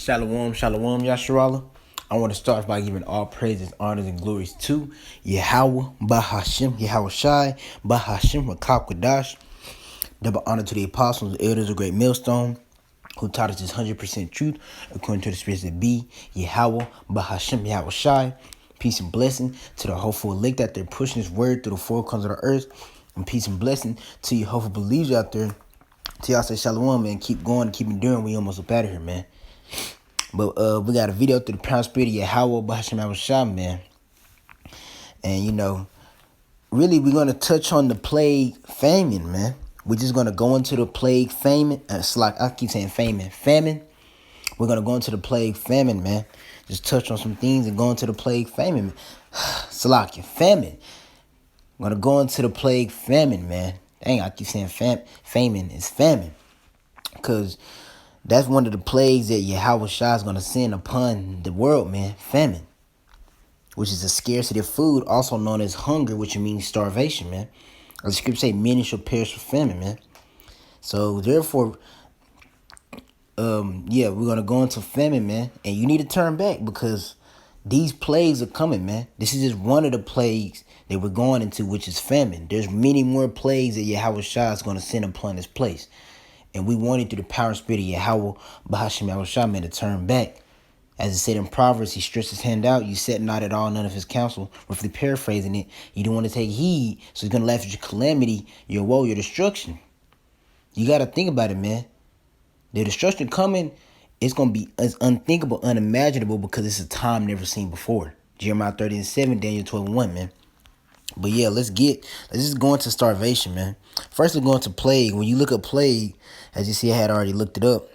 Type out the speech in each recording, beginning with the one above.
Shalom, shalom, Yasharala. I want to start by giving all praises, honors, and glories to Yahweh, Bahashim, Yahweh Shai, Bahashim, Rakab Kadash. Double honor to the apostles, elders of Great Millstone, who taught us this 100% truth, according to the spirits that be, Yahweh, Bahashim, Yahweh Shai. Peace and blessing to the hopeful elect out there pushing this word through the four corners of the earth. And peace and blessing to you hopeful believers out there. To y'all say shalom, man. Keep going, keep enduring. We almost up out of here, man. But we got a video through the power spirit of Yahweh, Bahashim, Yahweh Shai, man. And, really, we're going to touch on the plague famine, man. We're just going to go into the plague famine. It's like I keep saying famine. We're going to go into the plague famine, man. Just touch on some things and go into the plague famine. Salakia, famine. I'm going to go into the plague famine, man. Dang, I keep saying famine is famine. Because that's one of the plagues that Yahweh Shai is going to send upon the world, man. Famine. Which is a scarcity of food, also known as hunger, which means starvation, man. As the scripture say, many shall perish for famine, man. So, therefore, we're going to go into famine, man. And you need to turn back because these plagues are coming, man. This is just one of the plagues that we're going into, which is famine. There's many more plagues that Yahweh Shai is going to send upon this place. And we wanted through the power and spirit of Yahweh, Bahashim, Yahweh Shai, man, to turn back. As it said in Proverbs, he stretched his hand out. You set not at all none of his counsel. Roughly paraphrasing it, you don't want to take heed. So he's going to laugh at your calamity, your woe, your destruction. You got to think about it, man. The destruction coming, it's going to be unthinkable, unimaginable, because it's a time never seen before. Jeremiah 30:7, Daniel 12:1, man. But yeah, let's just go into starvation, man. First, we're going to plague. When you look at plague, as you see, I had already looked it up.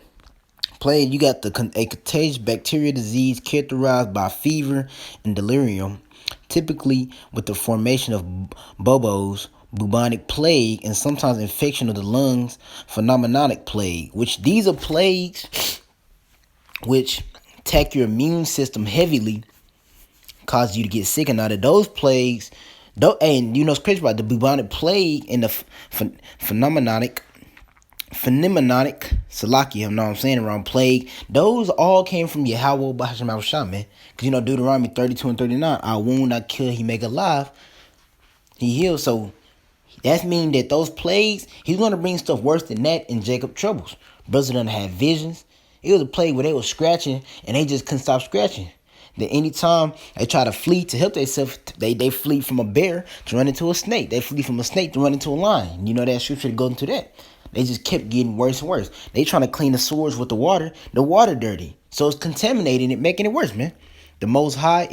Plague, you got a contagious bacteria disease characterized by fever and delirium, typically with the formation of buboes, bubonic plague, and sometimes infection of the lungs, phenomenonic plague, which these are plagues which attack your immune system heavily, cause you to get sick. And out of those plagues, and you know what's crazy about the bubonic plague and the phenomenonic, Salakia, I know I'm saying it wrong, plague, those all came from Yahweh, Bahashim, Yahweh Shai, man. Because Deuteronomy 32 and 39, I wound, I kill, he make alive, he heals. So that means that those plagues, he's going to bring stuff worse than that in Jacob troubles. Brothers done had visions. It was a plague where they were scratching and they just couldn't stop scratching. That anytime they try to flee to help themselves, they flee from a bear to run into a snake. They flee from a snake to run into a lion. You know that scripture that goes into that. They just kept getting worse and worse. They trying to clean the sewers with the water dirty. So it's contaminating it, making it worse, man. The Most High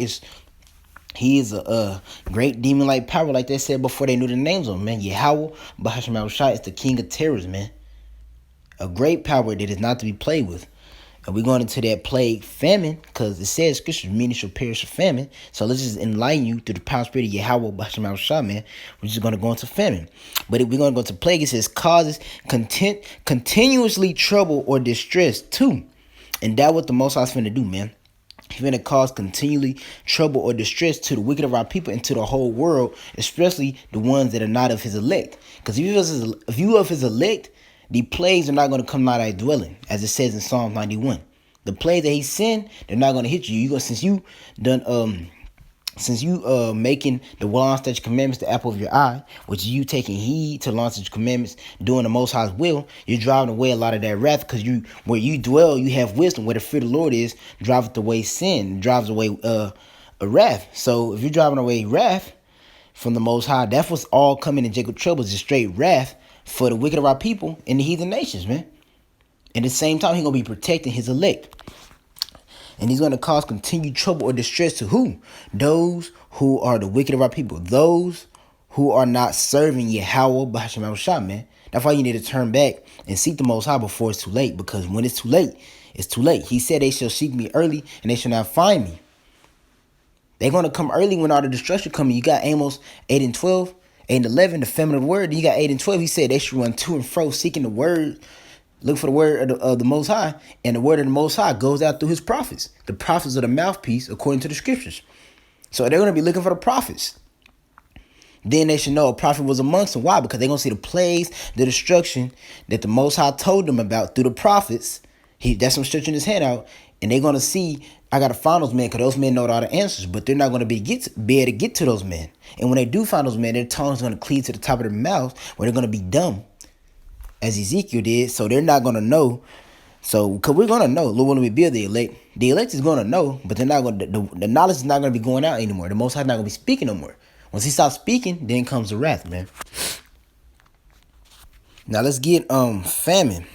he is a great demon-like power, like they said before they knew the names of him, man. Yahweh, Bahashim, Yahweh Shai is the king of terrors, man. A great power that is not to be played with. And we're going into that plague famine, because it says scripture, many shall perish of famine. So let's just enlighten you through the power spirit of Yahweh, Bahashim, Yahweh Shai, man. We're just going to go into famine. But if we're going to go to plague, it says causes continuously trouble or distress too. And that's what the Most High is finna do, man. He's finna cause continually trouble or distress to the wicked of our people and to the whole world, especially the ones that are not of his elect. Because if you of his elect, the plagues are not going to come out of thy dwelling, as it says in Psalm 91. The plagues that he sent, they're not going to hit you. Since you making the law and statute commandments the apple of your eye, which you taking heed to the law and statute commandments, doing the Most High's will, you're driving away a lot of that wrath, because where you dwell, you have wisdom. Where the fear of the Lord is, driveth away sin, drives away a wrath. So if you're driving away wrath from the Most High, that's what's all coming in Jacob trouble, is straight wrath for the wicked of our people in the heathen nations, man. At the same time, he's going to be protecting his elect. And he's going to cause continued trouble or distress to who? Those who are the wicked of our people. Those who are not serving Yahweh, Bahashim, Yahweh Shai, man. That's why you need to turn back and seek the Most High before it's too late. Because when it's too late, it's too late. He said they shall seek me early and they shall not find me. They're going to come early when all the destruction coming. You got Amos 8 and 12. 8 and 11, the famine of the word. Then you got 8 and 12. He said they should run to and fro, seeking the word, look for the word of the Most High. And the word of the Most High goes out through his prophets. The prophets are the mouthpiece according to the scriptures. So they're going to be looking for the prophets. Then they should know a prophet was amongst them. Why? Because they're going to see the plagues, the destruction that the Most High told them about through the prophets. That's him stretching his hand out, and they're gonna see I gotta find those men because those men know all the answers, but they're not gonna be able to get to those men. And when they do find those men, their tongue's gonna cleave to the top of their mouth, where they're gonna be dumb, as Ezekiel did. So they're not gonna know. So, because we're gonna know, Lord, when we build the elect is gonna know, but they're not gonna. The knowledge is not gonna be going out anymore. The Most High not gonna be speaking no more. Once He stops speaking, then comes the wrath, man. Now let's get famine.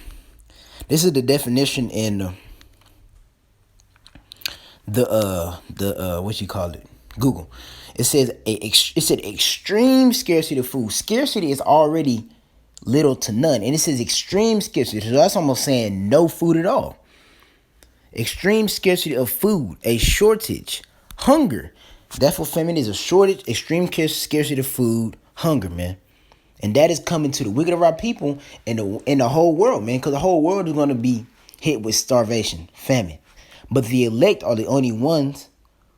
This is the definition in the what you call it, Google. It says it said extreme scarcity of food. Scarcity is already little to none, and it says extreme scarcity. So that's almost saying no food at all. Extreme scarcity of food, a shortage, hunger. Therefore, famine is a shortage, extreme scarcity of food, hunger, man. And that is coming to the wicked of our people and the whole world, man, because the whole world is going to be hit with starvation, famine. But the elect are the only ones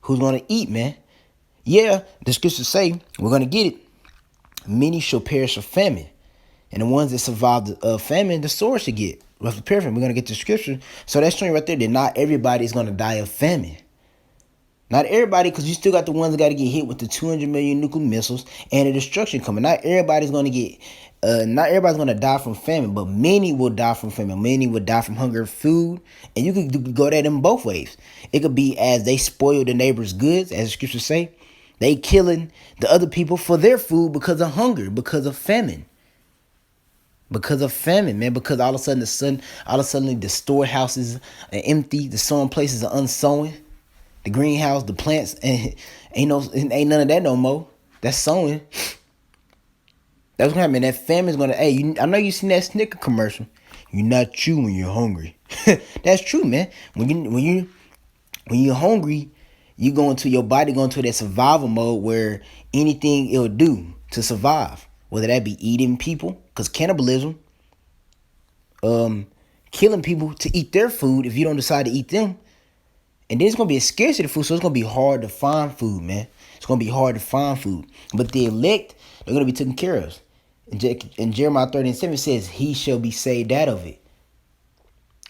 who's going to eat, man. Yeah, the scriptures say we're going to get it. Many shall perish of famine. And the ones that survive the famine, the sword should get. Roughly paraphrasing, we're going to get the scripture. So that's showing right there that not everybody is going to die of famine. Not everybody, because you still got the ones that got to get hit with the 200 million nuclear missiles and the destruction coming. Not everybody's going to get, not everybody's going to die from famine, but many will die from famine. Many will die from hunger, food, and you could go that in both ways. It could be as they spoil the neighbor's goods, as the scriptures say. They killing the other people for their food because of hunger, because of famine. Because of famine, man. Because all of a sudden the storehouses are empty, the sowing places are unsown. The greenhouse, the plants, ain't none of that no more. That's sowing. That's gonna happen. That famine's gonna. Hey, I know you seen that Snicker commercial. You're not you when you're hungry. That's true, man. When you're hungry, you go into your body, go into that survival mode where anything it'll do to survive, whether that be eating people, because cannibalism, killing people to eat their food if you don't decide to eat them. And then it's going to be a scarcity of food, so it's going to be hard to find food, man. It's going to be hard to find food. But the elect, they're going to be taken care of. In Jeremiah 30:7, it says, he shall be saved out of it.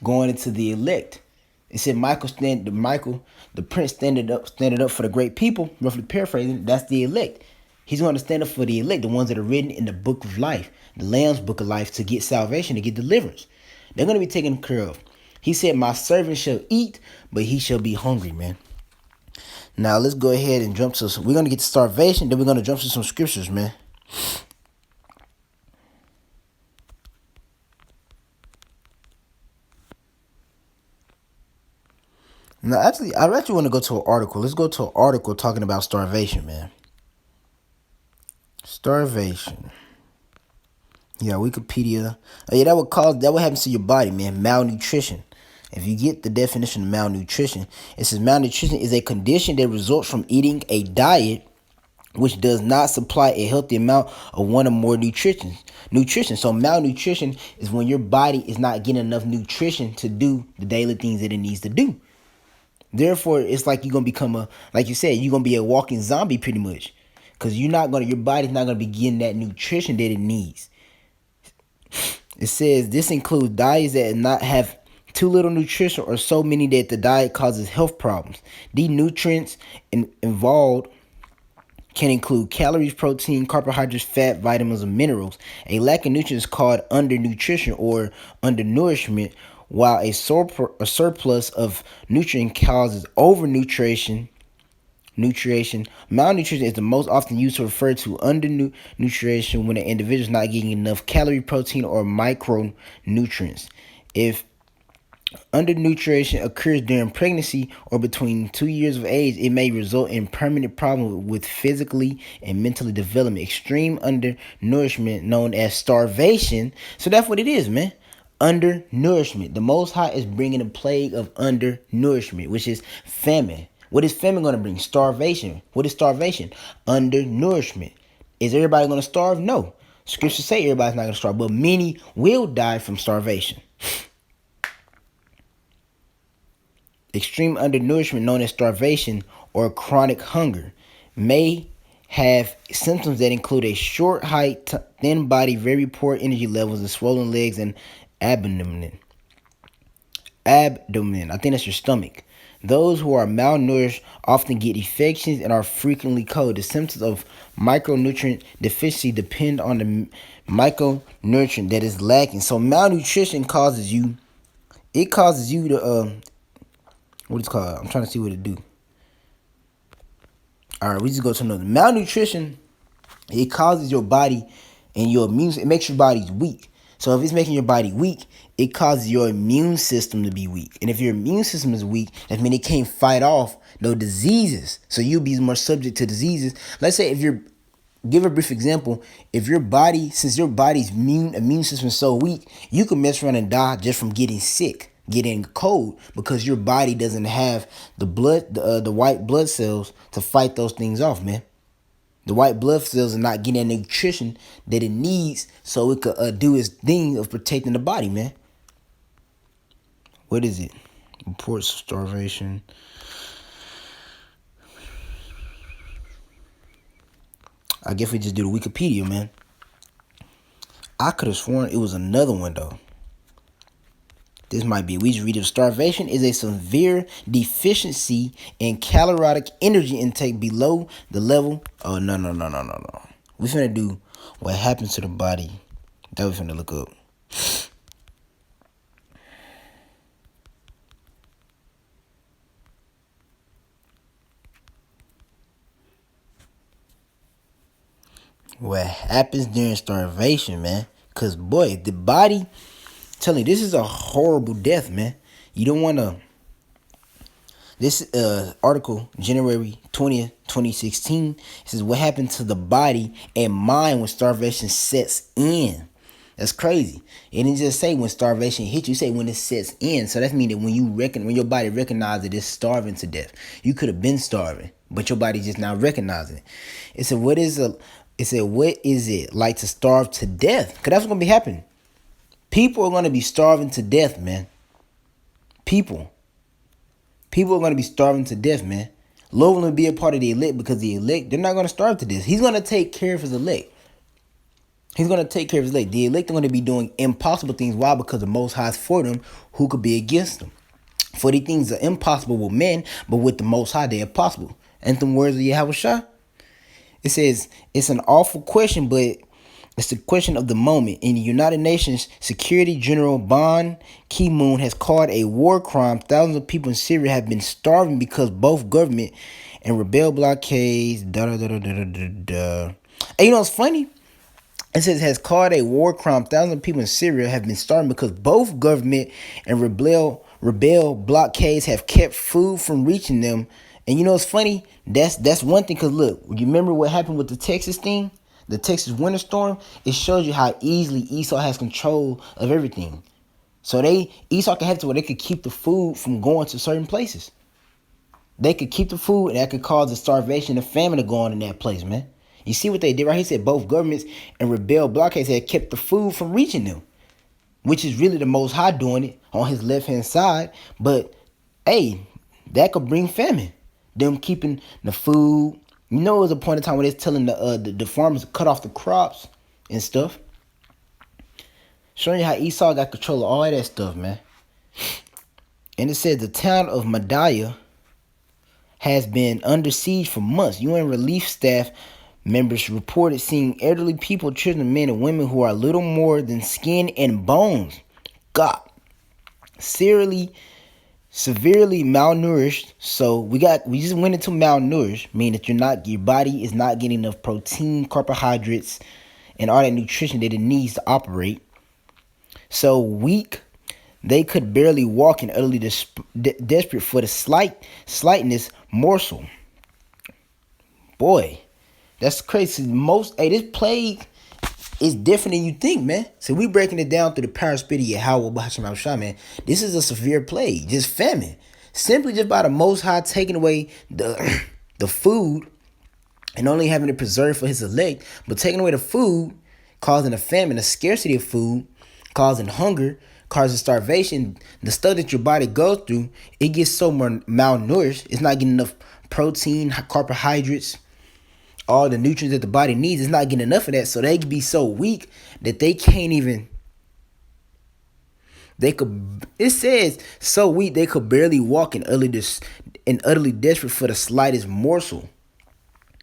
Going into the elect. It said Michael, the prince standing up for the great people, roughly paraphrasing, that's the elect. He's going to stand up for the elect, the ones that are written in the book of life, the Lamb's book of life, to get salvation, to get deliverance. They're going to be taken care of. He said, my servant shall eat, but he shall be hungry, man. Now, let's go ahead and jump to we're going to get to starvation, then we're going to jump to some scriptures, man. Now, I actually want to go to an article. Let's go to an article talking about starvation, man. Starvation. Yeah, Wikipedia. That would happen to your body, man. Malnutrition. If you get the definition of malnutrition, it says malnutrition is a condition that results from eating a diet which does not supply a healthy amount of one or more nutrition. So malnutrition is when your body is not getting enough nutrition to do the daily things that it needs to do. Therefore, it's like you're going to become like you said, you're going to be a walking zombie pretty much. Because your body's not going to be getting that nutrition that it needs. It says this includes diets that not have too little nutrition or so many that the diet causes health problems. These nutrients involved can include calories, protein, carbohydrates, fat, vitamins, and minerals. A lack of nutrients is called undernutrition or undernourishment, while a surplus of nutrient causes overnutrition. Malnutrition is the most often used to refer to undernutrition when an individual is not getting enough calorie, protein, or micronutrients. If undernutrition occurs during pregnancy or between 2 years of age, it may result in permanent problems with physically and mentally development. Extreme undernourishment, known as starvation. So that's what it is, man. Undernourishment. The Most High is bringing a plague of undernourishment, which is famine. What is famine going to bring? Starvation. What is starvation? Undernourishment. Is everybody going to starve? No. Scriptures say everybody's not going to starve, but many will die from starvation. Extreme undernourishment, known as starvation or chronic hunger, may have symptoms that include a short height, thin body, very poor energy levels, and swollen legs and abdomen. abdomen. I think that's your stomach. Those who are malnourished often get infections and are frequently cold. The symptoms of micronutrient deficiency depend on the micronutrient that is lacking. So malnutrition causes you, it causes you to what it's called. I'm trying to see what it do. All right, we just go to another. Malnutrition, it causes your body and your immune, it makes your body weak. So if it's making your body weak, it causes your immune system to be weak. And if your immune system is weak, that means it can't fight off no diseases. So you'll be more subject to diseases. Let's say if you're, give a brief example, if your body, since your body's immune system is so weak, you can mess around and die just from getting sick, getting cold, because your body doesn't have the blood, the white blood cells to fight those things off, man. The white blood cells are not getting that nutrition that it needs so it could do its thing of protecting the body, man. What is it? Reports of starvation. I guess we just do the Wikipedia, man. I could have sworn it was another one, though. This might be. We just read it. Starvation is a severe deficiency in caloric energy intake below the level. Oh, no. We finna do what happens to the body. That we finna look up. What happens during starvation, man? Because, boy, the body, telling you, this is a horrible death, man. You don't want to. This article, January 20th, 2016, says what happened to the body and mind when starvation sets in. That's crazy. It didn't just say when starvation hits you, say when it sets in. So that means that when your body recognizes that it's starving to death. You could have been starving, but your body just now recognizing it. It said, what is it like to starve to death? Because that's what's going to be happening. People are going to be starving to death, man. People are going to be starving to death, man. Lord will be a part of the elect because the elect, they're not going to starve to death. He's going to take care of his elect. He's going to take care of his elect. The elect are going to be doing impossible things. Why? Because the Most High is for them. Who could be against them? For the things are impossible with men, but with the Most High, they're possible. And the words of Yahweh. It says, it's an awful question, but it's the question of the moment. In the United Nations, Security General Ban Ki-moon has called a war crime. Thousands of people in Syria have been starving because both government and rebel blockades. And you know what's funny? It says has called a war crime. Thousands of people in Syria have been starving because both government and rebel blockades have kept food from reaching them. And you know what's funny? That's one thing. Because look, you remember what happened with the Texas thing? The Texas winter storm? It shows you how easily Esau has control of everything. So Esau can have to where they could keep the food from going to certain places. They could keep the food and that could cause the starvation and famine to go on in that place, man. You see what they did right? He said both governments and rebel blockades had kept the food from reaching them, which is really the Most High doing it on his left-hand side. But, hey, that could bring famine. Them keeping the food. You know, it was a point in time where they're telling the farmers to cut off the crops and stuff. Showing you how Esau got control of all of that stuff, man. And it said the town of Madaya has been under siege for months. UN relief staff members reported seeing elderly people, children, men, and women who are little more than skin and bones. God. Severely malnourished. So we just went into malnourished, meaning that your body is not getting enough protein, carbohydrates, and all that nutrition that it needs to operate. So weak, they could barely walk and utterly desperate for the slightness morsel. Boy, that's crazy. This plague is different than you think, man. So we breaking it down through the power spirit of Yahweh, man. This is a severe plague, just famine. Simply just by the Most High taking away the food and only having it preserved for his elect, but taking away the food, causing a famine, a scarcity of food, causing hunger, causing starvation. The stuff that your body goes through, it gets so more malnourished. It's not getting enough protein, carbohydrates, all the nutrients that the body needs. It's not getting enough of that. So they can be so weak that they can't even They could. It says so weak they could barely walk and utterly desperate for the slightest morsel.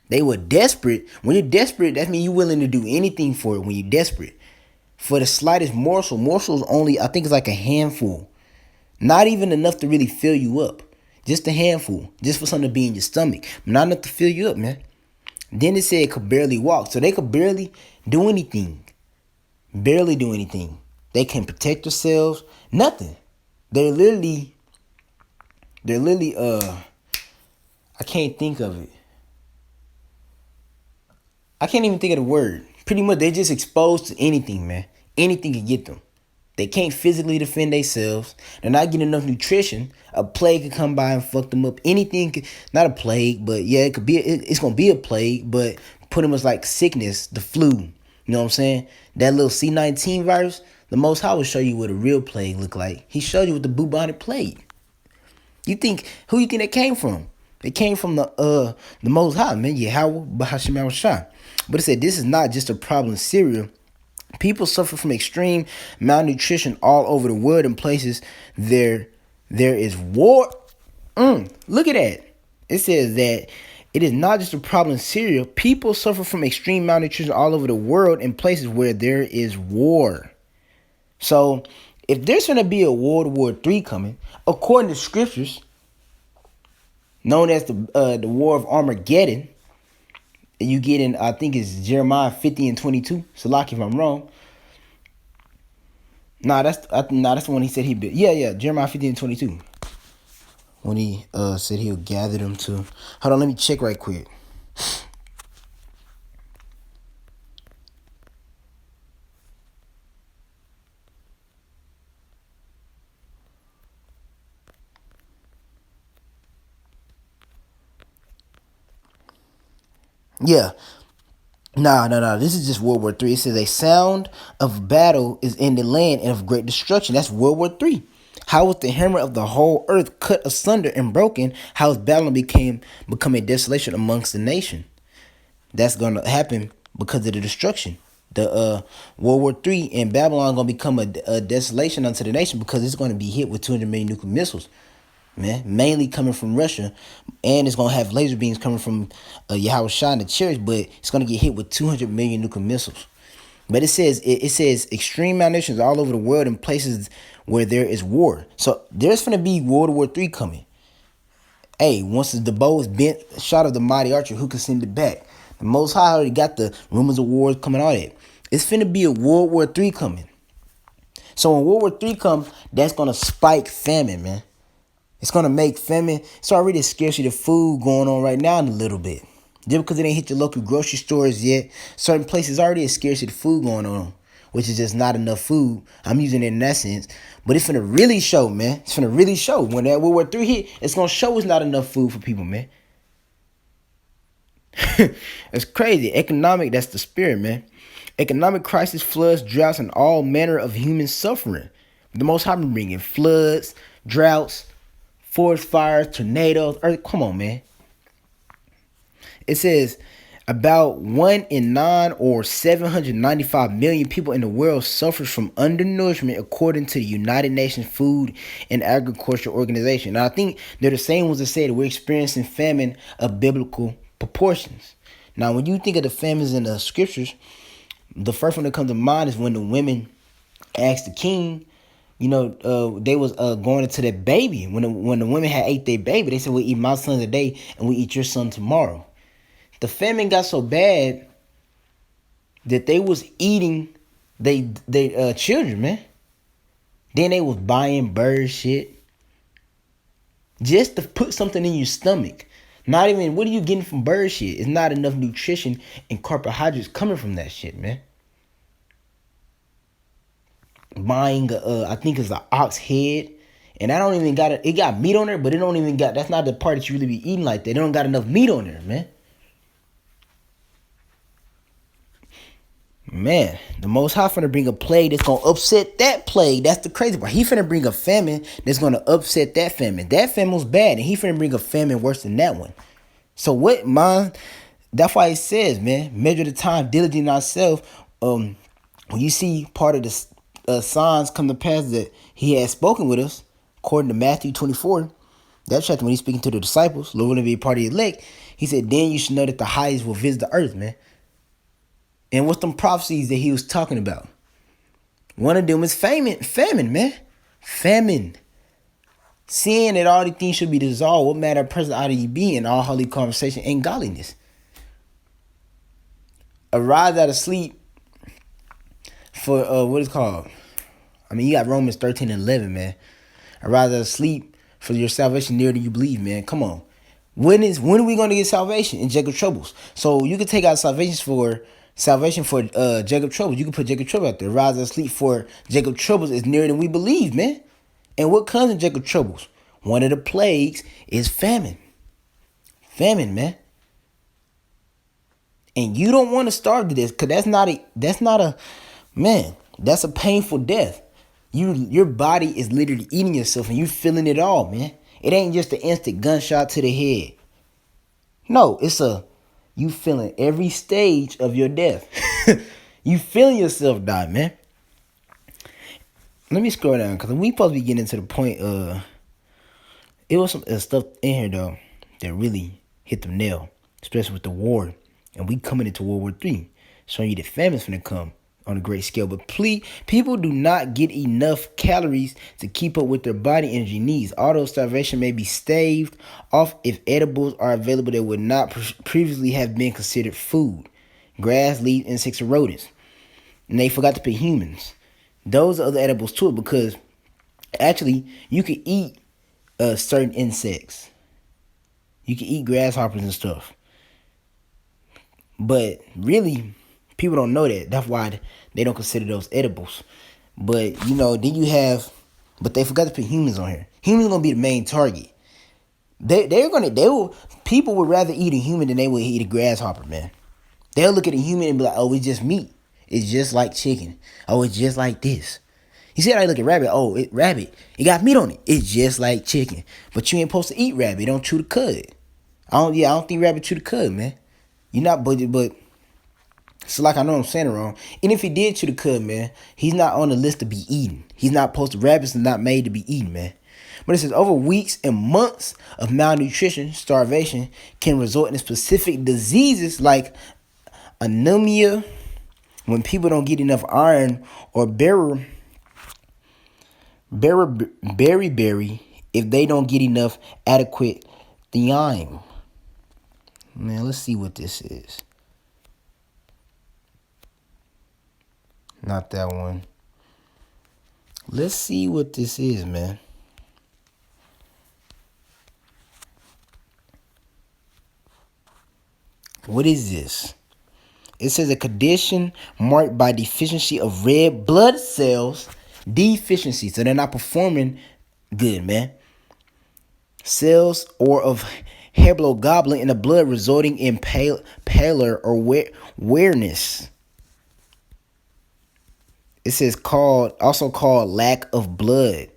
They were desperate. When you're desperate, that means you're willing to do anything for it. When you're desperate for the slightest morsel, morsels only I think it's like a handful, not even enough to really fill you up. Just a handful, just for something to be in your stomach, not enough to fill you up, man. Then it said it could barely walk, so they could barely do anything. Barely do anything. They can protect themselves. Nothing. They're literally. I can't think of it. I can't even think of the word. Pretty much, they're just exposed to anything, man. Anything can get them. They can't physically defend themselves. They're not getting enough nutrition. A plague could come by and fuck them up. Anything could, not a plague, but yeah, it could be. It's gonna be a plague, but pretty much like sickness, the flu. You know what I'm saying? That little C-19 virus. The Most High will show you what a real plague look like. He showed you what the bubonic plague. You think who you think that came from? It came from the Most High, man. Yahweh Bahashim Shah. But it said this is not just a problem in Syria. People suffer from extreme malnutrition all over the world in places there is war. Look at that. It says that it is not just a problem in Syria. People suffer from extreme malnutrition all over the world in places where there is war. So if there's going to be a World War III coming, according to scriptures, known as the War of Armageddon, you get in, I think it's Jeremiah 50 and 22. Salaki if I'm wrong. That's the one he said he built. Yeah, Jeremiah 50 and 22. When he said he'll gather them to. Hold on, let me check right quick. Yeah. No. This is just World War III. It says a sound of battle is in the land and of great destruction. That's World War III. How was the hammer of the whole earth cut asunder and broken? How is Babylon become a desolation amongst the nation? That's gonna happen because of the destruction. The World War III and Babylon gonna become a desolation unto the nation because it's gonna be hit with 200 million nuclear missiles. Man, mainly coming from Russia, and it's gonna have laser beams coming from Yahweh Shah and the church, but it's gonna get hit with 200 million nuclear missiles. But it says extreme malnutrition all over the world in places where there is war. So there's gonna be World War III coming. Hey, once the bow is bent, shot of the mighty archer, who can send it back? The Most High already got the rumors of wars coming, all that. It's finna be a World War III coming. So when World War III comes, that's gonna spike famine, man. It's going to make famine. It's already a scarcity of food going on right now in a little bit. Just because it ain't hit your local grocery stores yet, certain places already a scarcity of food going on, which is just not enough food. I'm using it in that sense. But it's going to really show, man. It's going to really show. When that World War III hit, it's going to show it's not enough food for people, man. It's crazy. Economic, that's the spirit, man. Economic crisis, floods, droughts, and all manner of human suffering. The Most High been bringing floods, droughts, forest fires, tornadoes, earth. Come on, man. It says about 1 in 9 or 795 million people in the world suffers from undernourishment according to the United Nations Food and Agriculture Organization. Now, I think they're the same ones that say that we're experiencing famine of biblical proportions. Now, when you think of the famines in the scriptures, the first one that comes to mind is when the women asked the king, they was going into their baby. When the women had ate their baby, they said, we eat my son today and we eat your son tomorrow. The famine got so bad that they was eating they children, man. Then they was buying bird shit just to put something in your stomach. Not even, what are you getting from bird shit? It's not enough nutrition and carbohydrates coming from that shit, man. Buying I think it's an ox head, and I don't even got it got meat on there, but it don't even got, that's not the part that you really be eating like that. They don't got enough meat on there, man. The Most High finna bring a plague that's gonna upset that plague. That's the crazy part. He finna bring a famine that's gonna upset that famine. That famine was bad, and he finna bring a famine worse than that one. So what, man? That's why it says, man, measure the time, diligent thyself. When you see part of this signs come to pass that he had spoken with us, according to Matthew 24. That chapter when he's speaking to the disciples, Lord to be a part of the elect, he said, then you should know that the highest will visit the earth, man. And what's them prophecies that he was talking about? One of them is famine, man. Famine. Seeing that all these things should be dissolved, what matter present out of you being, all holy conversation and godliness. Arise out of sleep for, what is called? I mean, you got Romans 13 and 11, man. Arise out of sleep for your salvation nearer than you believe, man. Come on. When are we going to get salvation? In Jacob troubles. So you can take out salvation for Jacob troubles. You can put Jacob trouble out there. Rise out of sleep for Jacob troubles is nearer than we believe, man. And what comes in Jacob troubles? One of the plagues is famine. Famine, man. And you don't want to starve to this, because that's not a painful death. Your body is literally eating yourself and you feeling it all, man. It ain't just an instant gunshot to the head. No, you feeling every stage of your death. You feeling yourself die, man. Let me scroll down, because we supposed to be getting to the point. It was some stuff in here though that really hit the nail, especially with the war, and we coming into World War III, showing you that famine's finna come on a great scale. But please, people do not get enough calories to keep up with their body energy needs. Although starvation may be staved off if edibles are available that would not previously have been considered food. Grass, leaves, insects, and rodents. And they forgot to put humans. Those are other edibles too, because actually you can eat certain insects. You can eat grasshoppers and stuff. But really, people don't know that. That's why they don't consider those edibles. But but they forgot to put humans on here. Humans gonna be the main target. People would rather eat a human than they would eat a grasshopper, man. They'll look at a human and be like, oh, it's just meat. It's just like chicken. Oh, it's just like this. You see how I look at rabbit? Oh, rabbit. It got meat on it. It's just like chicken. But you ain't supposed to eat rabbit. It don't chew the cud. I don't think rabbit chew the cud, man. You're not, but so like I know I'm saying it wrong. And if he did chew the cud, man, he's not on the list to be eaten. He's not supposed to. Rabbits are not made to be eaten, man. But it says over weeks and months of malnutrition, starvation can result in specific diseases like anemia, when people don't get enough iron, or beriberi if they don't get enough adequate thiamine. Man, let's see what this is. Not that one. Let's see what this is, man. What is this? It says a condition marked by deficiency of red blood cells. Deficiency. So they're not performing good, man. Cells or of hemoglobin in the blood, resulting in pallor or weakness. It says also called lack of blood.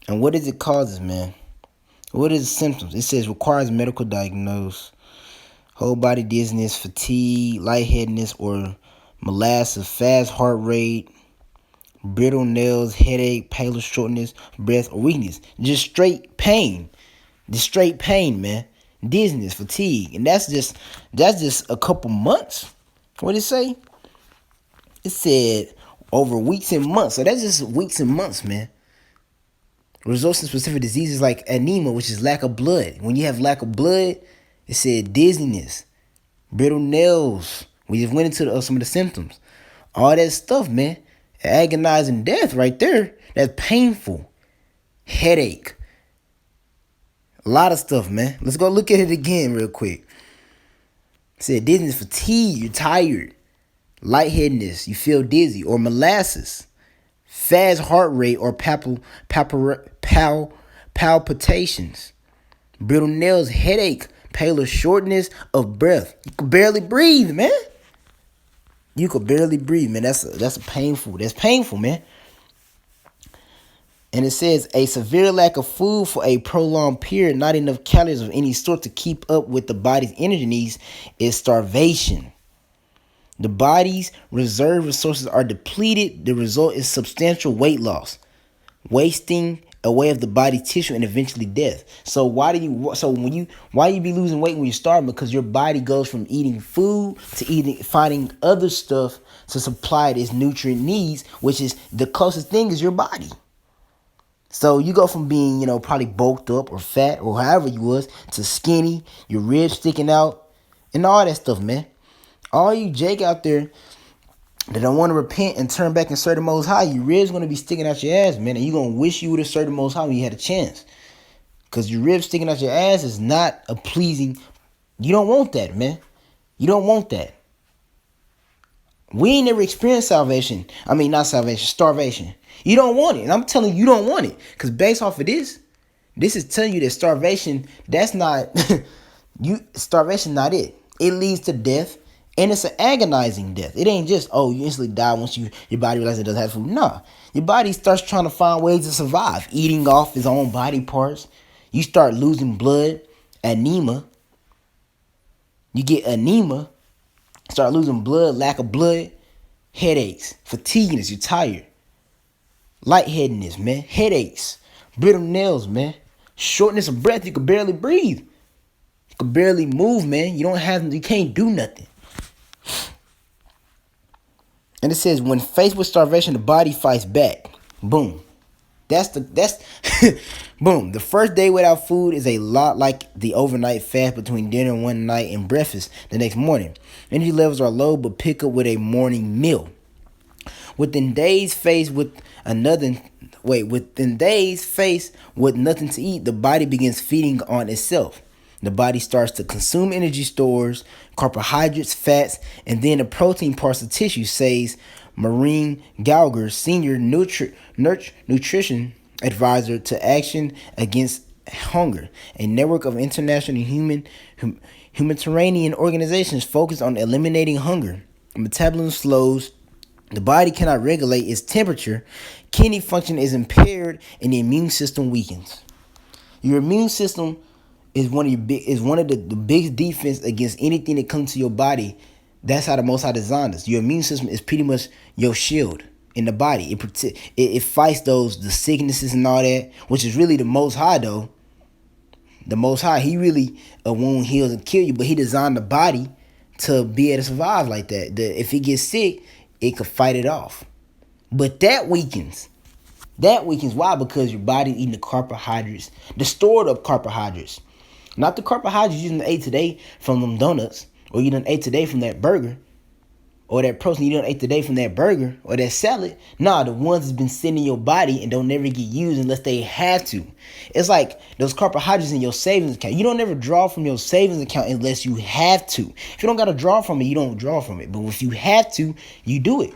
And what does it causes, man? What is the symptoms? It says requires medical diagnosis. Whole body dizziness, fatigue, lightheadedness, or molasses, fast heart rate, brittle nails, headache, pallor, shortness, breath, or weakness. Just straight pain. Just straight pain, man. Dizziness, fatigue. And that's just a couple months. What did it say? It said over weeks and months. So that's just weeks and months, man. Results in specific diseases like anemia, which is lack of blood. When you have lack of blood, it said dizziness, brittle nails. We just went into some of the symptoms. All that stuff, man. Agonizing death right there. That's painful. Headache. A lot of stuff, man. Let's go look at it again real quick. It said dizziness, fatigue. You're tired. Lightheadedness. You feel dizzy. Or molasses. Fast heart rate or palpitations. Brittle nails, headache. Pallor, shortness of breath. You could barely breathe, man. You could barely breathe, man. That's painful, man. And it says a severe lack of food for a prolonged period, not enough calories of any sort to keep up with the body's energy needs, is starvation. The body's reserve resources are depleted. The result is substantial weight loss, wasting away of the body tissue, and eventually death. So why you be losing weight when you're starving? Because your body goes from eating food to finding other stuff to supply its nutrient needs, which is the closest thing is your body. So you go from being, probably bulked up or fat or however you was to skinny, your ribs sticking out, and all that stuff, man. All you Jake out there that don't want to repent and turn back and serve the Most High, your ribs going to be sticking out your ass, man. And you going to wish you would have served the Most High when you had a chance. Because your ribs sticking out your ass is not a pleasing. You don't want that, man. You don't want that. We ain't never experienced salvation. I mean, not salvation, starvation. You don't want it. And I'm telling you, you don't want it. Because based off of this is telling you that starvation, that's not, starvation not it. It leads to death. And it's an agonizing death. It ain't just, you instantly die once your body realizes it doesn't have food. Nah. Your body starts trying to find ways to survive. Eating off its own body parts. You start losing blood. Anemia. You get anemia. Start losing blood. Lack of blood. Headaches. Fatigueness. You're tired. Lightheadedness, man. Headaches. Brittle nails, man. Shortness of breath. You can barely breathe. You can barely move, man. You can't do nothing. And it says, when faced with starvation, the body fights back. Boom. That's boom. The first day without food is a lot like the overnight fast between dinner one night and breakfast the next morning. Energy levels are low, but pick up with a morning meal. Within days faced with nothing to eat, the body begins feeding on itself. The body starts to consume energy stores, carbohydrates, fats, and then the protein parts of tissue, says Maureen Gallagher, senior nutrition advisor to Action Against Hunger, a network of international humanitarian organizations focused on eliminating hunger. Metabolism slows. The body cannot regulate its temperature. Kidney function is impaired, and the immune system weakens. Your immune system is one of the biggest defense against anything that comes to your body. That's how the Most High designed us. Your immune system is pretty much your shield in the body. It fights the sicknesses and all that, which is really the Most High though. The Most High, he really won't heal and kill you, but he designed the body to be able to survive like that. If it gets sick, it could fight it off. But that weakens. Why? Because your body eating the carbohydrates, the stored up carbohydrates. Not the carbohydrates you done ate today from them donuts, or you done ate today from that burger, or that protein you done ate today from that burger, or that salad. Nah, the ones that's been sitting in your body and don't never get used unless they have to. It's like those carbohydrates in your savings account. You don't ever draw from your savings account unless you have to. If you don't got to draw from it, you don't draw from it. But if you have to, you do it.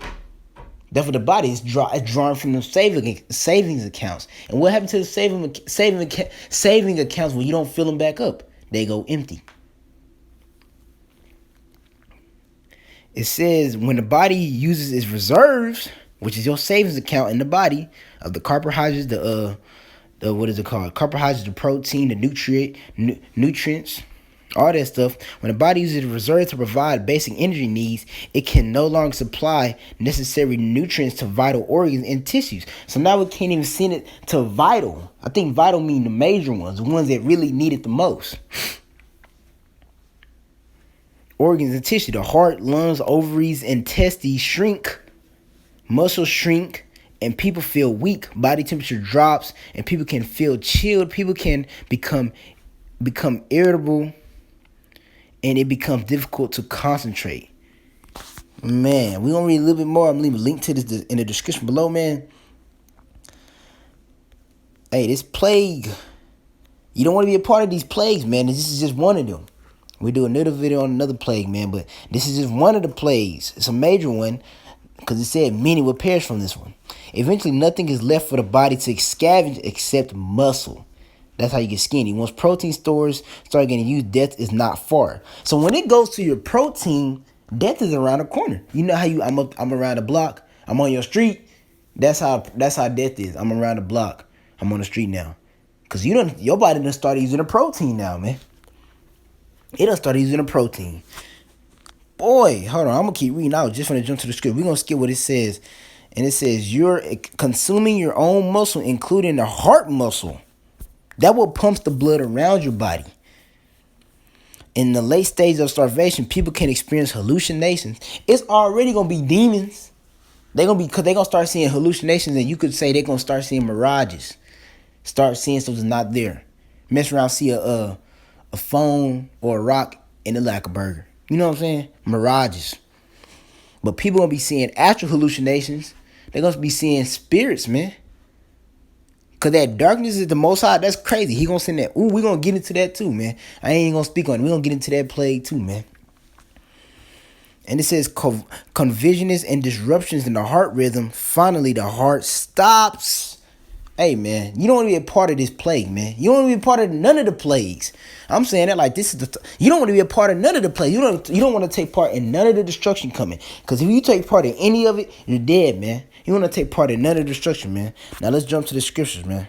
Therefore, the body is drawing from the savings accounts. And what happened to the saving accounts when you don't fill them back up? They go empty. It says when the body uses its reserves, which is your savings account in the body, of the carbohydrates, the what is it called? Carbohydrates, the protein, the nutrients, all that stuff. When the body uses its reserves to provide basic energy needs, it can no longer supply necessary nutrients to vital organs and tissues. So now we can't even send it to vital. I think vital mean the major ones, the ones that really need it the most. Organs and tissue, the heart, lungs, ovaries, and testes shrink, muscles shrink, and people feel weak. Body temperature drops, and people can feel chilled. People can become irritable, and it becomes difficult to concentrate. Man, we're gonna read a little bit more. I'm leaving a link to this in the description below, man. Hey, this plague, you don't want to be a part of these plagues, man. This is just one of them. We do another video on another plague, man, but this is just one of the plagues. It's a major one, because it said many will perish from this one. Eventually, nothing is left for the body to scavenge except muscle. That's how you get skinny. Once protein stores start getting used, death is not far. So when it goes to your protein, death is around the corner. You know how I'm around the block. I'm on your street. That's how death is. I'm around the block. I'm on the street now. Because your body done started using the protein now, man. It done started using the protein. Boy, hold on. I'm gonna keep reading. I was just gonna jump to the script. We're gonna skip what it says. And it says, you're consuming your own muscle, including the heart muscle. That what pumps the blood around your body. In the late stage of starvation, people can experience hallucinations. It's already gonna be demons. They're gonna start seeing hallucinations, and you could say they're gonna start seeing mirages. Start seeing stuff that's not there. Mess around, see a phone or a rock, and it look like a burger. You know what I'm saying? Mirages. But people gonna be seeing actual hallucinations. They're gonna be seeing spirits, man. Cause that darkness is the Most High. That's crazy. He gonna send that. Ooh, we gonna get into that too, man. I ain't gonna speak on it. We gonna get into that plague too, man. And it says convulsions and disruptions in the heart rhythm. Finally, the heart stops. Hey, man, you don't want to be a part of this plague, man. You don't want to be a part of none of the plagues. I'm saying that like this is you don't want to be a part of none of the plagues. You don't want to take part in none of the destruction coming. Because if you take part in any of it, you're dead, man. You want to take part in none of the destruction, man. Now let's jump to the scriptures, man.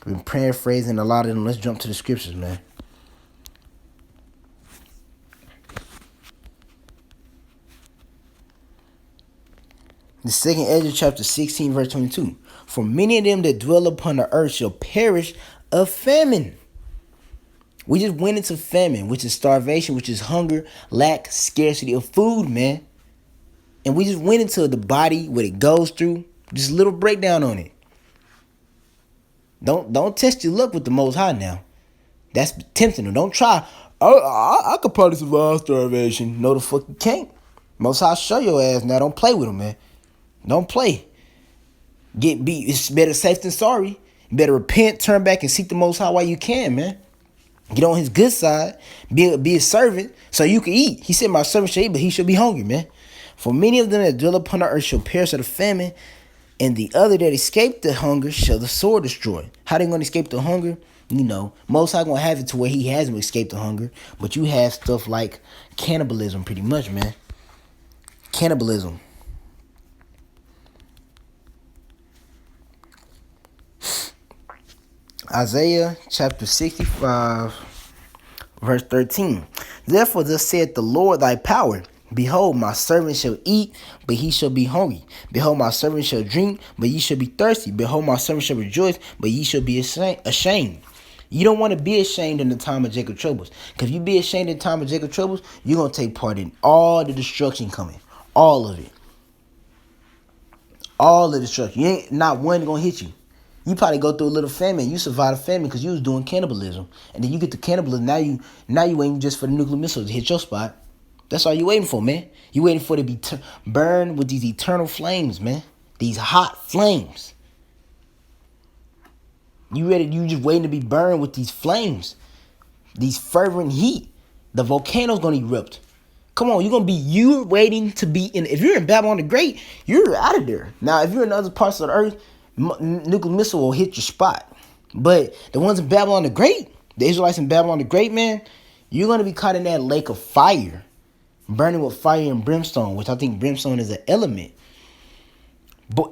We've been paraphrasing a lot of them. Let's jump to the scriptures, man. The second Ezra chapter 16 verse 22. For many of them that dwell upon the earth shall perish of famine. We just went into famine, which is starvation, which is hunger, lack, scarcity of food, man. And we just went into the body, what it goes through. Just a little breakdown on it. Don't test your luck with the Most High now. That's tempting them. Don't try. I could probably survive starvation. No, the fuck you can't. Most High show your ass now. Don't play with him, man. Don't play. Get beat. It's better safe than sorry. You better repent, turn back, and seek the Most High while you can, man. Get on his good side. Be a servant so you can eat. He said, my servant shall eat, but he shall be hungry, man. For many of them that dwell upon the earth shall perish of the famine, and the other that escape the hunger shall the sword destroy. How they going to escape the hunger? You know, Most High going to have it to where he hasn't escaped the hunger. But you have stuff like cannibalism pretty much, man. Cannibalism. Isaiah chapter 65, verse 13. Therefore thus saith the Lord thy power. Behold, my servant shall eat, but he shall be hungry. Behold, my servant shall drink, but ye shall be thirsty. Behold, my servant shall rejoice, but ye shall be ashamed. You don't want to be ashamed in the time of Jacob's troubles. Because if you be ashamed in the time of Jacob's troubles, you're going to take part in all the destruction coming. All of it. All the destruction. You ain't not one going to hit you. You probably go through a little famine. You survived a famine because you was doing cannibalism. And then you get to cannibalism. Now you waiting just for the nuclear missiles to hit your spot. That's all you waiting for, man. You waiting for it to be burned with these eternal flames, man. These hot flames. You ready? You just waiting to be burned with these flames. These fervent heat. The volcano's going to erupt. Come on, you're waiting to be in. If you're in Babylon the Great, you're out of there. Now, if you're in other parts of the earth, nuclear missile will hit your spot. But the ones in Babylon the Great, the Israelites in Babylon the Great, man, you're going to be caught in that lake of fire. Burning with fire and brimstone, which I think brimstone is an element.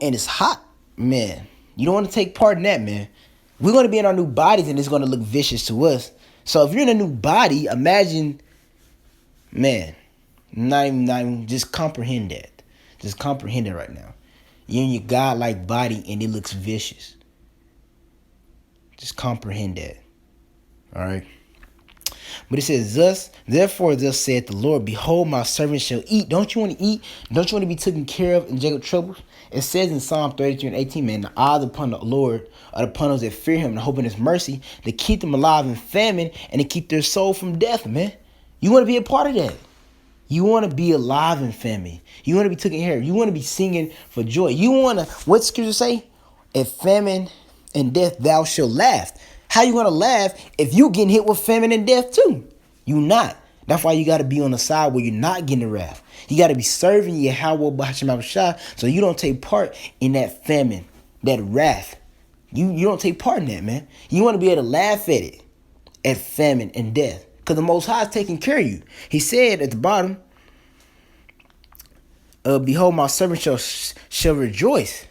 And it's hot, man. You don't want to take part in that, man. We're going to be in our new bodies and it's going to look vicious to us. So if you're in a new body, imagine, man, not even just comprehend that. Just comprehend it right now. You're in your God-like body and it looks vicious. Just comprehend that. All right. But it says, therefore thus saith the Lord, behold, my servant shall eat. Don't you want to eat? Don't you want to be taken care of in Jacob's troubles? It says in Psalm 33 and 18, man, the eyes upon the Lord are upon those that fear him and hope in his mercy, to keep them alive in famine and to keep their soul from death, man. You want to be a part of that. You want to be alive in famine. You want to be taken care of. You want to be singing for joy. You want to, what scripture say? If famine and death, thou shalt laugh. How you going to laugh if you getting hit with famine and death too? You not. That's why you got to be on the side where you're not getting the wrath. You got to be serving Yahweh B'Hashem Shah so you don't take part in that famine, that wrath. You don't take part in that, man. You want to be able to laugh at it, at famine and death. Because the Most High is taking care of you. He said at the bottom, behold, my servant shall rejoice.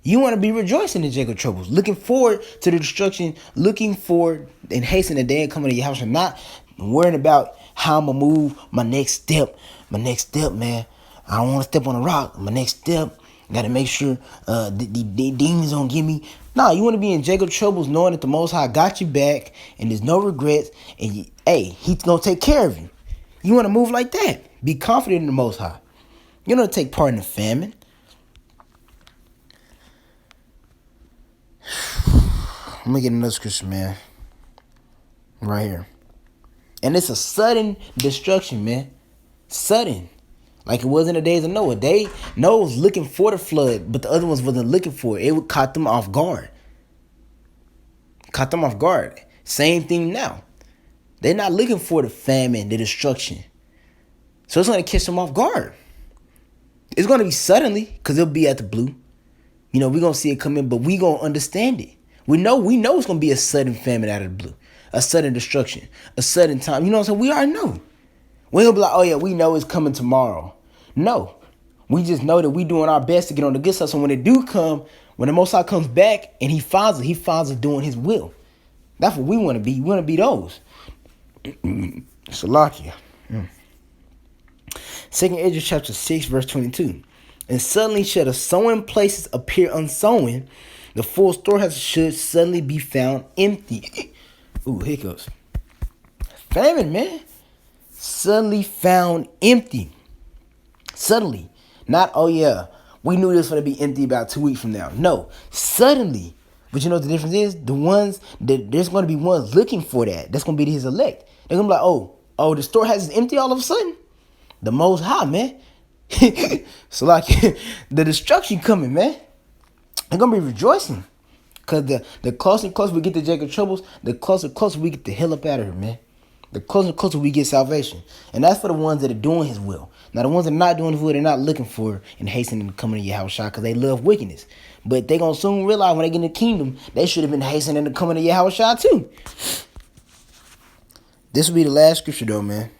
You want to be rejoicing in Jacob troubles, looking forward to the destruction, looking forward and hastening the day and coming to your house, and not worrying about how I'm going to move my next step. My next step, man. I don't want to step on a rock. My next step, got to make sure the demons don't get me. No, you want to be in Jacob troubles knowing that the Most High got you back and there's no regrets. And, he's going to take care of you. You want to move like that. Be confident in the Most High. You don't take part in the famine. Let me get another scripture, man. Right here. And it's a sudden destruction, man. Sudden. Like it was in the days of Noah. Noah was looking for the flood, but the other ones wasn't looking for it. It would caught them off guard. Caught them off guard. Same thing now. They're not looking for the famine, the destruction. So it's going to catch them off guard. It's going to be suddenly, because it'll be at the blue. You know, we're going to see it come in, but we going to understand it. We know it's going to be a sudden famine out of the blue. A sudden destruction. A sudden time. You know what I'm saying? We already know. We don't be like, oh yeah, we know it's coming tomorrow. No. We just know that we doing our best to get on the good side. So when it do come, when the Most High comes back and he finds us doing his will. That's what we want to be. We want to be those. Salakia. 2 Ezra chapter 6 verse 22. And suddenly shall the sowing places appear unsown. The full storehouse should suddenly be found empty. Ooh, hiccups. Famine, man. Suddenly found empty. Suddenly. Not, oh yeah, we knew this was going to be empty about 2 weeks from now. No, suddenly. But you know what the difference is? There's going to be ones looking for that. That's going to be his elect. They're going to be like, oh, the storehouse is empty all of a sudden? The Most High, man. So like, the destruction coming, man. They're going to be rejoicing. Because the closer and closer we get to Jacob troubles, the closer and closer we get the hell up out of here, man. The closer and closer we get salvation. And that's for the ones that are doing his will. Now, the ones that are not doing his will, they're not looking for and hastening to come into Yahushua because they love wickedness. But they're going to soon realize when they get in the kingdom, they should have been hastening to come into Yahushua too. This will be the last scripture though, man.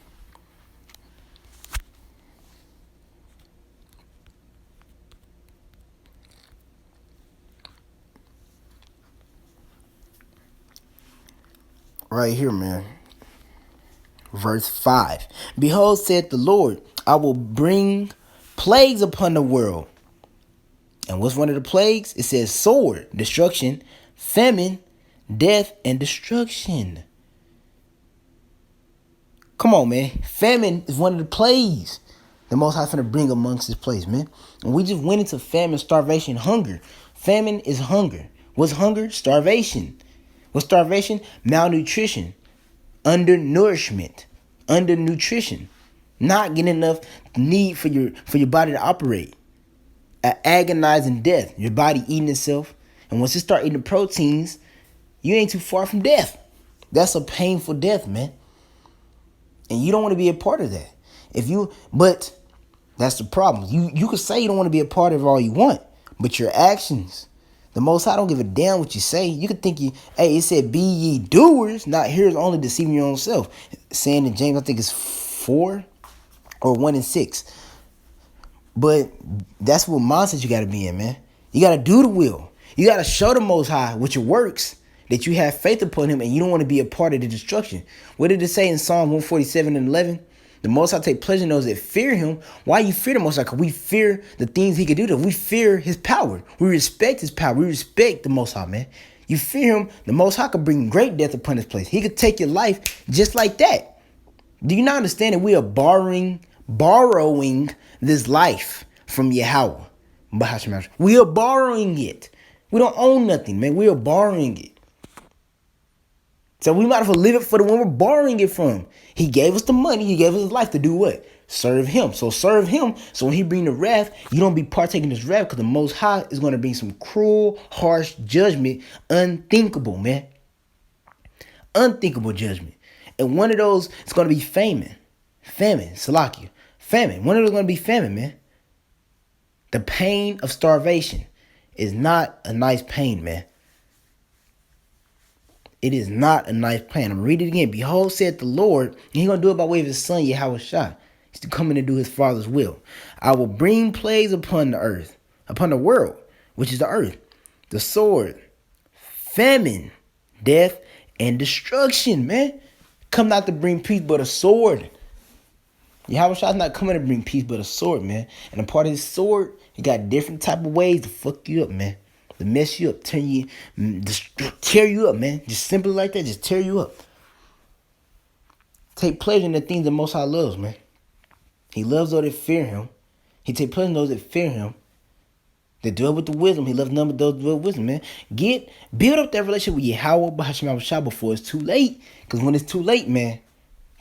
Right here, man. Verse 5. Behold, said the Lord, I will bring plagues upon the world. And what's one of the plagues? It says sword, destruction, famine, death, and destruction. Come on, man. Famine is one of the plagues the Most High finna bring amongst this place, man. And we just went into famine, starvation, hunger. Famine is hunger. What's hunger? Starvation. What's starvation? Malnutrition. Undernourishment. Undernutrition. Not getting enough need for your body to operate. An agonizing death. Your body eating itself. And once you start eating the proteins, you ain't too far from death. That's a painful death, man. And you don't want to be a part of that. But that's the problem. You could say you don't want to be a part of it all you want, but your actions, the Most High don't give a damn what you say. You could think it said be ye doers, not hearers only, deceiving your own self. Saying in James, I think it's 4 or 1 and 6. But that's what mindset you got to be in, man. You got to do the will. You got to show the Most High with your works that you have faith upon him and you don't want to be a part of the destruction. What did it say in Psalm 147 and 11? The Most High take pleasure in those that fear him. Why you fear the Most High? Because we fear the things he could do to us. We fear his power. We respect his power. We respect the Most High, man. You fear him, the Most High could bring great death upon this place. He could take your life just like that. Do you not understand that we are borrowing this life from Yahweh? We are borrowing it. We don't own nothing, man. We are borrowing it. So we might as well live it for the one we're borrowing it from. He gave us the money. He gave us his life to do what? Serve him. So serve him. So when he bring the wrath, you don't be partaking this wrath because the Most High is going to bring some cruel, harsh judgment. Unthinkable, man. Unthinkable judgment. And one of those is going to be famine. Famine. Salakia. Famine. One of those is going to be famine, man. The pain of starvation is not a nice pain, man. It is not a nice pain. I'm reading it again. Behold, said the Lord, and he's going to do it by way of his son, Yahushua. He's coming to do his Father's will. I will bring plagues upon the earth, upon the world, which is the earth, the sword, famine, death, and destruction, man. Come not to bring peace but a sword. Yahweh Shai's not coming to bring peace but a sword, man. And a part of his sword, he got different type of ways to fuck you up, man. To mess you up, just tear you up, man. Just simply like that, just tear you up. Take pleasure in the things the Most High loves, man. He loves those that fear him. He take pleasure in those that fear him. That dwell with the wisdom. He loves none but those that dwell with wisdom, man. Build up that relationship with Yahweh Bahasham Shah before it's too late. Because when it's too late, man,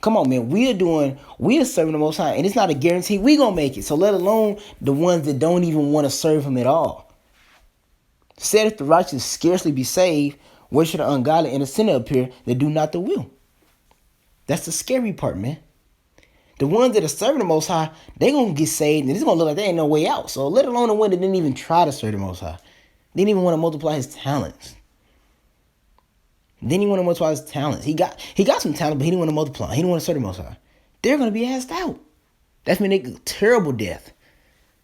come on, man. We are serving the Most High. And it's not a guarantee we going to make it. So let alone the ones that don't even want to serve him at all. Said if the righteous scarcely be saved, where should the ungodly and the sinner appear that do not the will? That's the scary part, man. The ones that are serving the Most High, they going to get saved, and it's going to look like there ain't no way out. So let alone the one that didn't even try to serve the Most High. Didn't even want to multiply his talents. He got some talent, but he didn't want to multiply. He didn't want to serve the Most High. They're going to be asked out. That's when they get terrible death.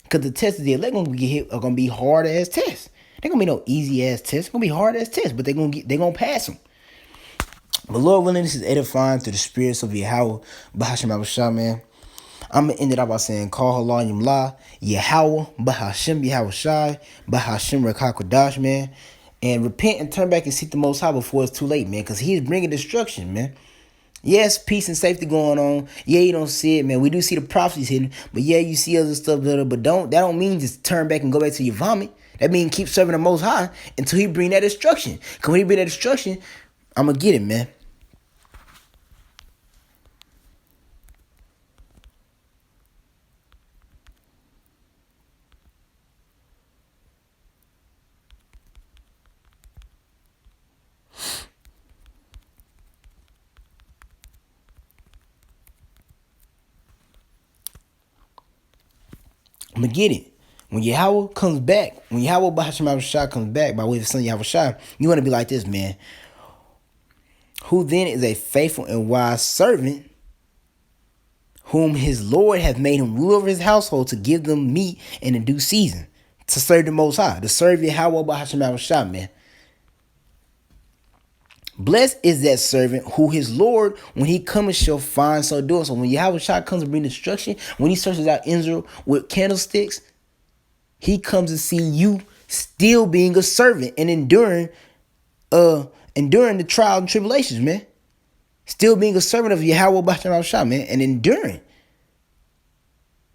Because the tests of the elect going to get hit are going to be hard ass tests. They're going to be no easy ass tests. It's going to be hard ass tests, but they're going to pass them. But Lord willing, this is edifying through the spirits of Yahweh, Bahasham Abishah, man. I'm going to end it out by saying, Call Allah Yimla, Yahweh, Bahasham, Yahweh Shai, Bahasham Rekakodash, man. And repent and turn back and seek the Most High before it's too late, man. Because he's bringing destruction, man. Yes, peace and safety going on. Yeah, you don't see it, man. We do see the prophecies hidden. But yeah, you see other stuff, but that don't mean just turn back and go back to your vomit. That means keep serving the Most High until he bring that destruction. Because when he bring that destruction, I'm going to get it, man. I'm going to get it. When Yahweh comes back, when Yahweh Bahasham Shah comes back by way of his son Yahweh Shah, you want to be like this, man. Who then is a faithful and wise servant, whom his Lord hath made him ruler over his household to give them meat in a due season, to serve the Most High, to serve Yahweh Bahasham Shah, man. Blessed is that servant who his Lord, when he cometh, shall find so doing. So when Yahweh Shah comes to bring destruction, when he searches out Israel with candlesticks, he comes to see you still being a servant and enduring the trials and tribulations, man. Still being a servant of Yahweh Bahasham Shah, man, and enduring.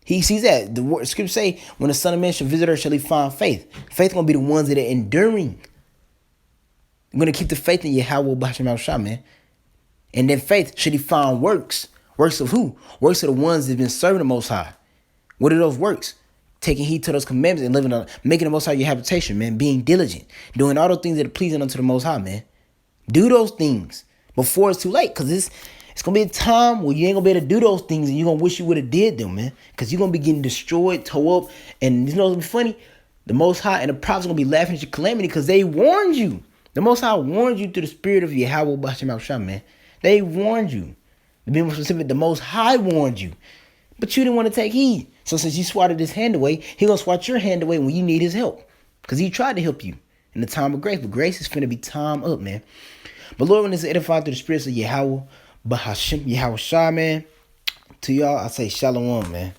He sees that. The scripture say, when the Son of Man shall visit her, shall he find faith. Faith gonna be the ones that are enduring. You're going to keep the faith in Yahweh Bahasham Shah, man. And then faith, should he find works? Works of who? Works of the ones that have been serving the Most High. What are those works? Taking heed to those commandments and living on, making the Most High your habitation, man. Being diligent. Doing all those things that are pleasing unto the Most High, man. Do those things before it's too late. Because it's going to be a time where you ain't going to be able to do those things and you're going to wish you would have did them, man. Because you're going to be getting destroyed, tore up. And you know what's going to be funny? The Most High and the prophets are going to be laughing at your calamity because they warned you. The Most High warned you through the spirit of Yahweh Bahasham Shah, man. They warned you. To be more specific, the Most High warned you. But you didn't want to take heed. So since you swatted his hand away, he going to swat your hand away when you need his help. Because he tried to help you in the time of grace. But grace is finna be time up, man. But Lord, when it's edified through the spirits of Yahweh Bahasham, Yahweh Shah, man. To y'all, I say shalom, man.